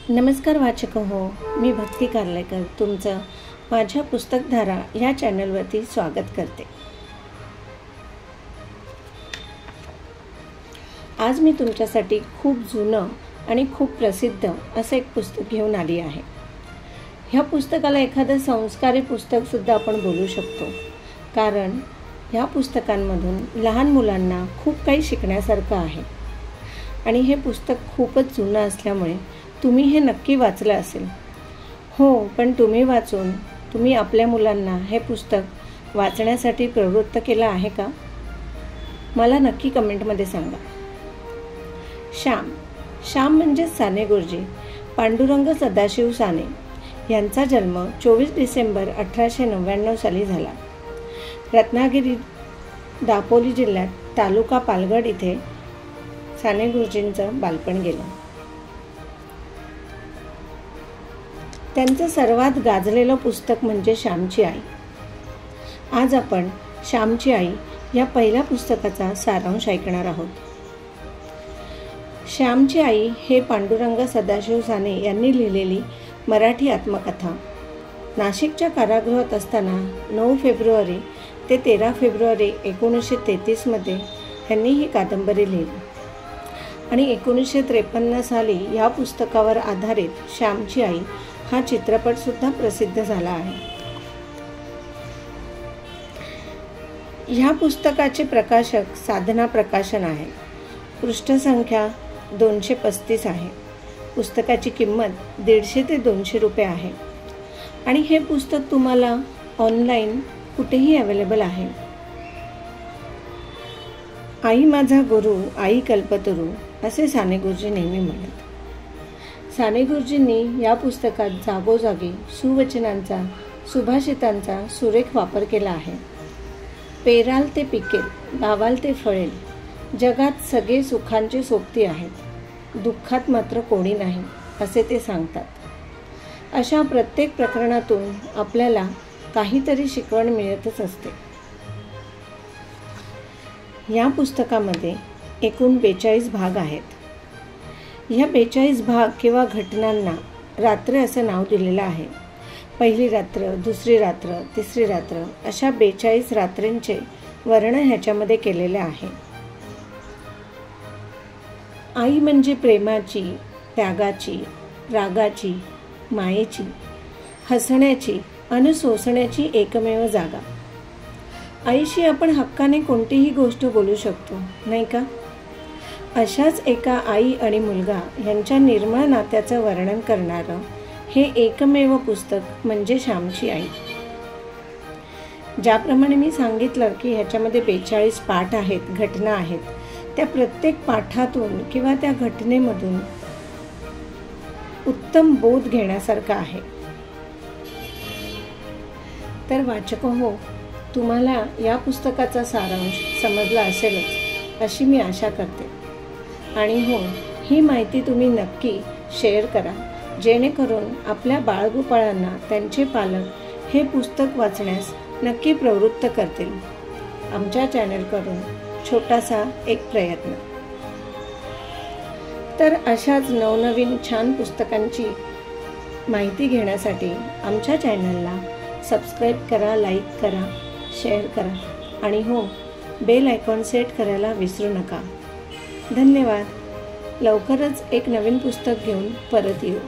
नमस्कार वाचक हो, मी भक्ती कारलेकर तुमचं माझ्या पुस्तकधारा या चॅनलवरती स्वागत करते। आज मी तुमच्यासाठी खूप जुनं आणि खूप प्रसिद्ध असं एक पुस्तक घेऊन आली आहे। ह्या पुस्तकाला एखादं संस्कारी पुस्तकसुद्धा आपण बोलू शकतो, कारण ह्या पुस्तकांमधून लहान मुलांना खूप काही शिकण्यासारखं आहे आणि हे पुस्तक खूपच जुनं असल्यामुळे तुम्ही हे नक्की वाचलं असेल। हो, पण तुम्ही वाचून तुम्ही आपल्या मुलांना हे पुस्तक वाचण्यासाठी प्रवृत्त केलं आहे का? मला नक्की कमेंटमध्ये सांगा। श्याम म्हणजे साने गुरुजी पांडुरंग सदाशिव साने यांचा जन्म 24 डिसेंबर 1899 साली झाला। रत्नागिरी दापोली जिल्ह्यात तालुका पालघर इथे साने गुरुजींचं बालपण गेलं। त्यांचं सर्वात गाजलेलं पुस्तक म्हणजे श्यामची आई। आज आपण श्यामची आई या पहिल्या पुस्तकाचा सारांश ऐकणार आहोत। श्यामची आई हे पांडुरंग सदाशिव साने यांनी लिहिलेली मराठी आत्मकथा। नाशिकच्या कारागृहात असताना 9 फेब्रुवारी ते 13 फेब्रुवारी 1933 मध्ये त्यांनी ही कादंबरी लिहिली आणि 1953 साली या पुस्तकावर आधारित श्यामची आई हा चित्रपट सुद्धा प्रसिद्ध झाला आहे। ह्या पुस्तकाचे प्रकाशक साधना प्रकाशन आहे। पृष्ठसंख्या 235 आहे। पुस्तकाची किंमत 150 ते 200 रुपये आहे आणि हे पुस्तक तुम्हाला ऑनलाईन कुठेही अवेलेबल आहे। आई माझा गुरु, आई कल्पतरू असे साने गुरुजी नेहमी म्हणत। साने गुरुजींनी या पुस्तकात जागोजागी सुवचनांचा, सुभाषितांचा सुरेख वापर केला आहे। पेराल ते पिकेल, लावाल ते फळेल, जगात सगळे सुखांचे सोबती आहेत, दुःखात मात्र कोणी नाही असे ते सांगतात। अशा प्रत्येक प्रकरणातून आपल्याला काहीतरी शिकवण मिळतच असते। या पुस्तकामध्ये एकूण 42 भाग आहेत। ह्या 42 भाग किंवा घटनांना रात्र असं नाव दिलेलं आहे। पहिली रात्र, दुसरी रात्र, तिसरी रात्र अशा 42 रात्रींचे वर्णन ह्याच्यामध्ये केलेले आहे। आई म्हणजे प्रेमाची, त्यागाची, रागाची, मायेची, हसण्याची आणि सोसण्याची एकमेव जागा। आईशी आपण हक्काने कोणतीही गोष्ट बोलू शकतो, नाही का? अशाच एका आई आणि मुलगा यांच्या निर्मळ नात्याचं वर्णन करणारं हे एकमेव पुस्तक म्हणजे श्यामची आई। ज्याप्रमाणे मी सांगितलं की ह्याच्यामध्ये 42 पाठ आहेत, घटना आहेत, त्या प्रत्येक पाठातून किंवा त्या घटनेमधून उत्तम बोध घेण्यासारखा आहे। तर वाचक हो, तुम्हाला या पुस्तकाचा सारांश समजला असेलच अशी मी आशा करते आणि हो, ही माहिती तुम्ही नक्की शेअर करा, जेणेकरून आपल्या बाळगोपाळांना त्यांचे पालक हे पुस्तक वाचण्यास नक्की प्रवृत्त करतील। आमच्या चॅनलकडून छोटासा एक प्रयत्न। तर अशाच नवनवीन छान पुस्तकांची माहिती घेण्यासाठी आमच्या चॅनलला सबस्क्राईब करा, लाईक करा, शेअर करा आणि हो, बेल आयकॉन सेट करायला विसरू नका। धन्यवाद। लवकरच एक नवीन पुस्तक घेऊन परत येऊ।